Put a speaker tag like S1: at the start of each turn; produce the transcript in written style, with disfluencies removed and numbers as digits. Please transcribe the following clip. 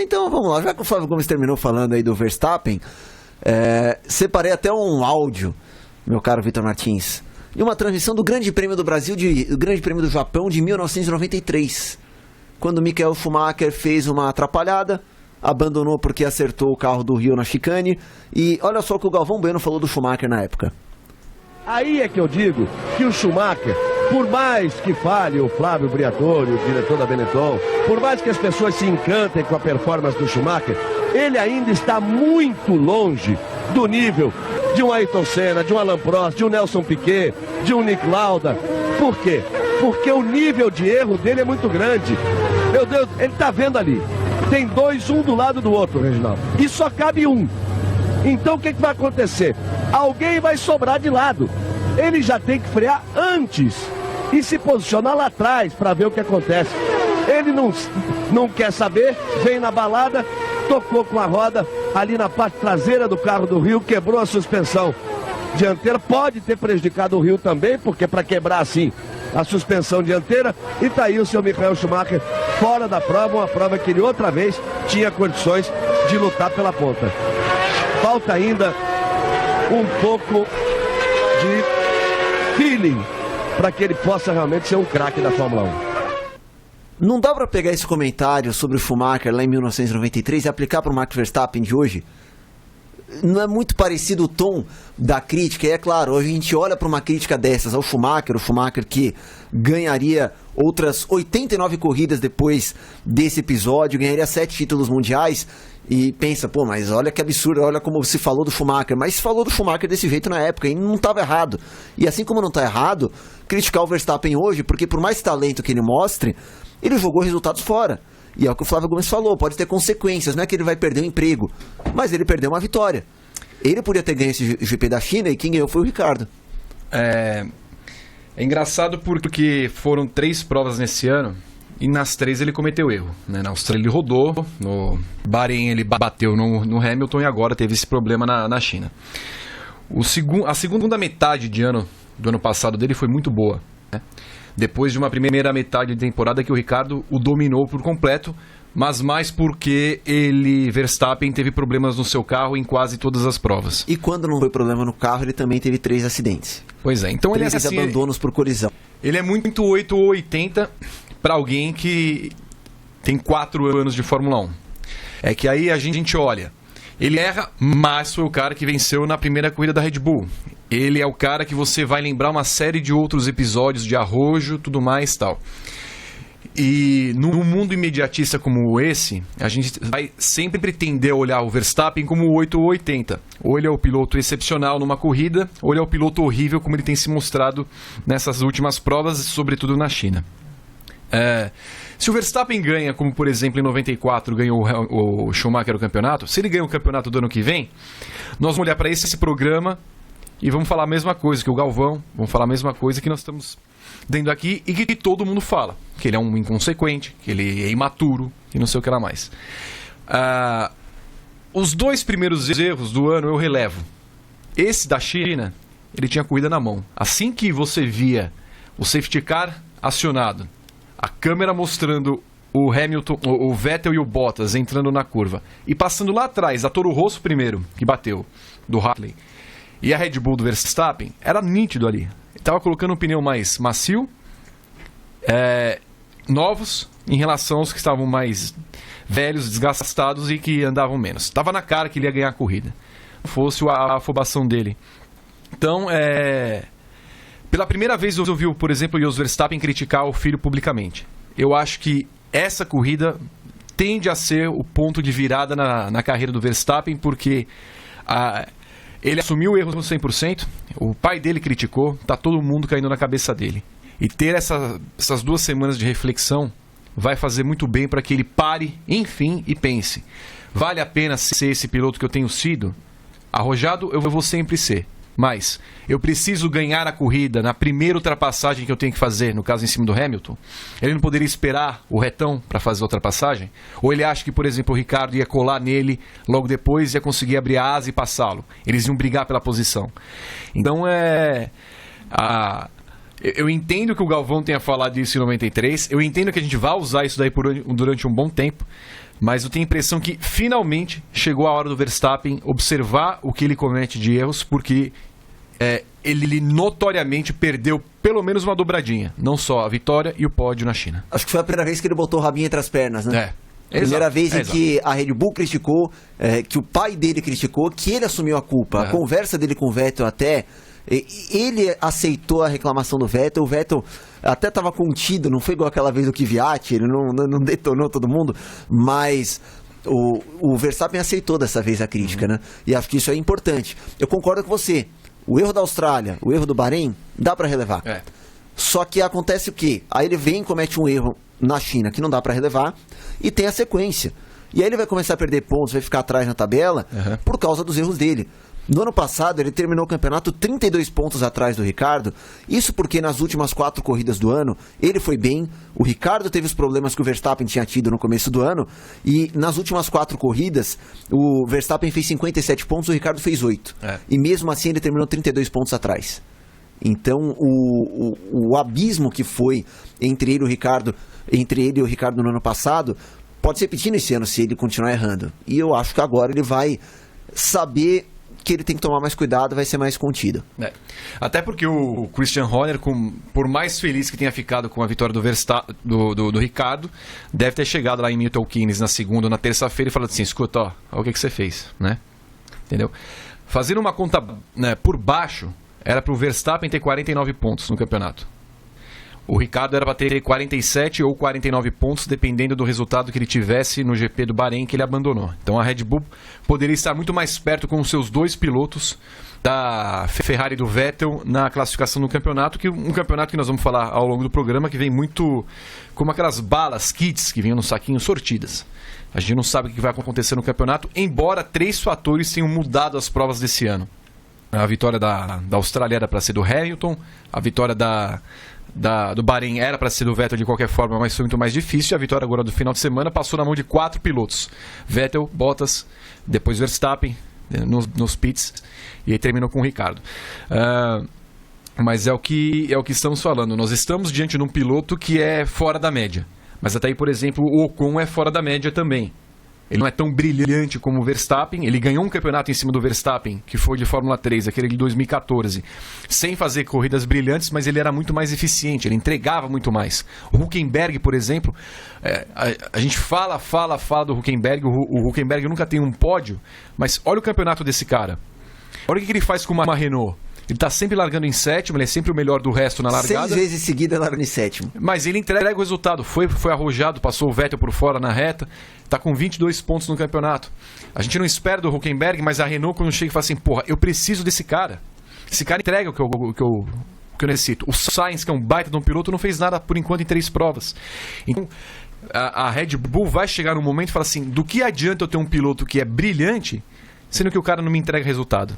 S1: Então vamos lá, já que o Flávio Gomes terminou falando aí do Verstappen, separei até um áudio, meu caro Vitor Martins, de uma transmissão do Grande Prêmio do Brasil, do Grande Prêmio do Japão de 1993, quando Michael Schumacher fez uma atrapalhada, abandonou porque acertou o carro do Rio na chicane, e olha só o que o Galvão Bueno falou do Schumacher na época.
S2: Aí é que eu digo que o Schumacher, por mais que fale o Flávio Briatore, o diretor da Benetton, por mais que as pessoas se encantem com a performance do Schumacher, ele ainda está muito longe do nível de um Ayrton Senna, de um Alain Prost, de um Nelson Piquet, de um Nick Lauda. Por quê? Porque o nível de erro dele é muito grande. Meu Deus, ele está vendo ali. Tem dois, um do lado do outro, Reginaldo. E só cabe um. Então o que vai acontecer? Alguém vai sobrar de lado. Ele já tem que frear antes e se posicionar lá atrás para ver o que acontece. Ele não quer saber, vem na balada, tocou com a roda ali na parte traseira do carro do Rio, quebrou a suspensão dianteira. Pode ter prejudicado o Rio também, porque para quebrar assim a suspensão dianteira, e tá aí o seu Michael Schumacher fora da prova, uma prova que ele outra vez tinha condições de lutar pela ponta. Falta ainda um pouco de feeling para que ele possa realmente ser um craque da Fórmula 1.
S1: Não dá para pegar esse comentário sobre o Schumacher lá em 1993 e aplicar para o Max Verstappen de hoje? Não é muito parecido o tom da crítica? E é claro, hoje a gente olha para uma crítica dessas ao Schumacher, o Schumacher que ganharia outras 89 corridas depois desse episódio, ganharia 7 títulos mundiais, e pensa, pô, mas olha que absurdo, olha como se falou do Schumacher. Mas se falou do Schumacher desse jeito na época e não estava errado. E assim como não está errado, criticar o Verstappen hoje, porque por mais talento que ele mostre, ele jogou resultados fora. E é o que o Flávio Gomes falou, pode ter consequências, não é que ele vai perder o emprego, mas ele perdeu uma vitória. Ele podia ter ganho esse GP da China e quem ganhou foi o Ricardo.
S3: É engraçado porque foram 3 provas nesse ano e nas 3 ele cometeu erro, né? Na Austrália ele rodou, no Bahrein ele bateu no Hamilton e agora teve esse problema na China. A segunda metade do ano passado dele foi muito boa, né? Depois de uma primeira metade de temporada que o Ricardo o dominou por completo, mas mais porque Verstappen, teve problemas no seu carro em quase todas as provas.
S1: E quando não foi problema no carro, ele também teve 3 acidentes.
S3: Pois é, então
S1: 3 assim, abandonos por colisão.
S3: Ele é muito 8 ou 80 para alguém que tem 4 anos de Fórmula 1. É que aí a gente olha, ele erra, mas foi o cara que venceu na primeira corrida da Red Bull. Ele é o cara que você vai lembrar uma série de outros episódios de arrojo, tudo mais tal. E num mundo imediatista como esse, a gente vai sempre tender a olhar o Verstappen como 8 ou 80. Ou ele é o piloto excepcional numa corrida, ou ele é o piloto horrível como ele tem se mostrado nessas últimas provas, sobretudo na China. Se o Verstappen ganha, como por exemplo em 94 ganhou o Schumacher o campeonato, se ele ganha o campeonato do ano que vem, nós vamos olhar para esse programa e vamos falar a mesma coisa que o Galvão, vamos falar a mesma coisa que nós estamos dentro aqui e que todo mundo fala, que ele é um inconsequente, que ele é imaturo e não sei o que lá mais. Os 2 primeiros erros do ano eu relevo. Esse da China, ele tinha corrida na mão. Assim que você via o safety car acionado, a câmera mostrando o Hamilton, o Vettel e o Bottas entrando na curva e passando lá atrás a Toro Rosso primeiro, que bateu, do Hartley, e a Red Bull do Verstappen, era nítido ali. Ele estava colocando um pneu mais macio, novos, em relação aos que estavam mais velhos, desgastados e que andavam menos. Estava na cara que ele ia ganhar a corrida, fosse a afobação dele. Então, pela primeira vez eu ouvi, por exemplo, o Jos Verstappen criticar o filho publicamente. Eu acho que essa corrida tende a ser o ponto de virada na carreira do Verstappen, porque ele assumiu o erro 100%, o pai dele criticou, tá todo mundo caindo na cabeça dele. E ter essas 2 semanas de reflexão vai fazer muito bem para que ele pare, enfim, e pense: vale a pena ser esse piloto que eu tenho sido? Arrojado eu vou sempre ser, mas eu preciso ganhar a corrida na primeira ultrapassagem que eu tenho que fazer, no caso em cima do Hamilton. Ele não poderia esperar o retão para fazer a ultrapassagem? Ou ele acha que, por exemplo, o Ricardo ia colar nele logo depois e ia conseguir abrir a asa e passá-lo? Eles iam brigar pela posição. Então eu entendo que o Galvão tenha falado isso em 93, eu entendo que a gente vai usar isso daí durante um bom tempo, Mas eu tenho a impressão que finalmente chegou a hora do Verstappen observar o que ele comete de erros, porque ele notoriamente perdeu pelo menos uma dobradinha. Não só a vitória e o pódio na China.
S1: Acho que foi a primeira vez que ele botou o rabinho entre as pernas, né? Primeira vez em que a Red Bull criticou, que o pai dele criticou, que ele assumiu a culpa. A conversa dele com o Vettel até, ele aceitou a reclamação do Vettel. O Vettel até estava contido, não foi igual aquela vez do Kvyat, ele não detonou todo mundo, mas o Verstappen aceitou dessa vez a crítica, né? E acho que isso é importante. Eu concordo com você. O erro da Austrália, o erro do Bahrein, dá para relevar. Só que acontece o quê? Aí ele vem e comete um erro na China que não dá para relevar e tem a sequência. E aí ele vai começar a perder pontos, vai ficar atrás na tabela por causa dos erros dele. No ano passado ele terminou o campeonato 32 pontos atrás do Ricardo. Isso porque nas últimas 4 corridas do ano ele foi bem. O Ricardo teve os problemas que o Verstappen tinha tido no começo do ano. E nas últimas 4 corridas o Verstappen fez 57 pontos, o Ricardo fez 8. E mesmo assim ele terminou 32 pontos atrás. Então o abismo que foi entre ele e o Ricardo no ano passado pode se repetir nesse ano se ele continuar errando. E eu acho que agora ele vai saber que ele tem que tomar mais cuidado, vai ser mais contido.
S3: Até porque o Christian Horner, por mais feliz que tenha ficado com a vitória do Ricardo, deve ter chegado lá em Milton Keynes na segunda ou na terça-feira e falado assim, escuta, olha o que você fez, né? Entendeu? Fazendo uma conta por baixo, era para o Verstappen ter 49 pontos no campeonato. O Ricardo era para ter 47 ou 49 pontos, dependendo do resultado que ele tivesse no GP do Bahrein, que ele abandonou. Então a Red Bull poderia estar muito mais perto com os seus 2 pilotos da Ferrari e do Vettel na classificação do campeonato, que um campeonato que nós vamos falar ao longo do programa, que vem muito como aquelas balas, kits, que vinham no saquinho sortidas. A gente não sabe o que vai acontecer no campeonato, embora 3 fatores tenham mudado as provas desse ano. A vitória da Austrália era para ser do Hamilton, a vitória do Bahrein era para ser do Vettel de qualquer forma, mas foi muito mais difícil. A vitória agora do final de semana passou na mão de 4 pilotos: Vettel, Bottas, depois Verstappen nos pits, e aí terminou com o Ricardo. Mas é o que estamos falando. Nós estamos diante de um piloto que é fora da média, mas até aí, por exemplo, o Ocon é fora da média também. Ele não é tão brilhante como o Verstappen. Ele ganhou um campeonato em cima do Verstappen, que foi de Fórmula 3, aquele de 2014, sem fazer corridas brilhantes, mas ele era muito mais eficiente, ele entregava muito mais. O Hülkenberg, por exemplo, a gente fala do Hülkenberg. O Hülkenberg nunca tem um pódio, mas olha o campeonato desse cara. Olha o que ele faz com uma Renault. Ele está sempre largando em 7º, ele é sempre o melhor do resto na largada.
S1: 6 vezes seguida largando em 7º.
S3: Mas ele entrega o resultado. Foi arrojado, passou o Vettel por fora na reta. Está com 22 pontos no campeonato. A gente não espera do Hülkenberg, mas a Renault, quando chega e fala assim, porra, eu preciso desse cara. Esse cara entrega o que eu necessito. O Sainz, que é um baita de um piloto, não fez nada por enquanto em 3 provas. Então, a Red Bull vai chegar num momento e falar assim, do que adianta eu ter um piloto que é brilhante, sendo que o cara não me entrega resultado?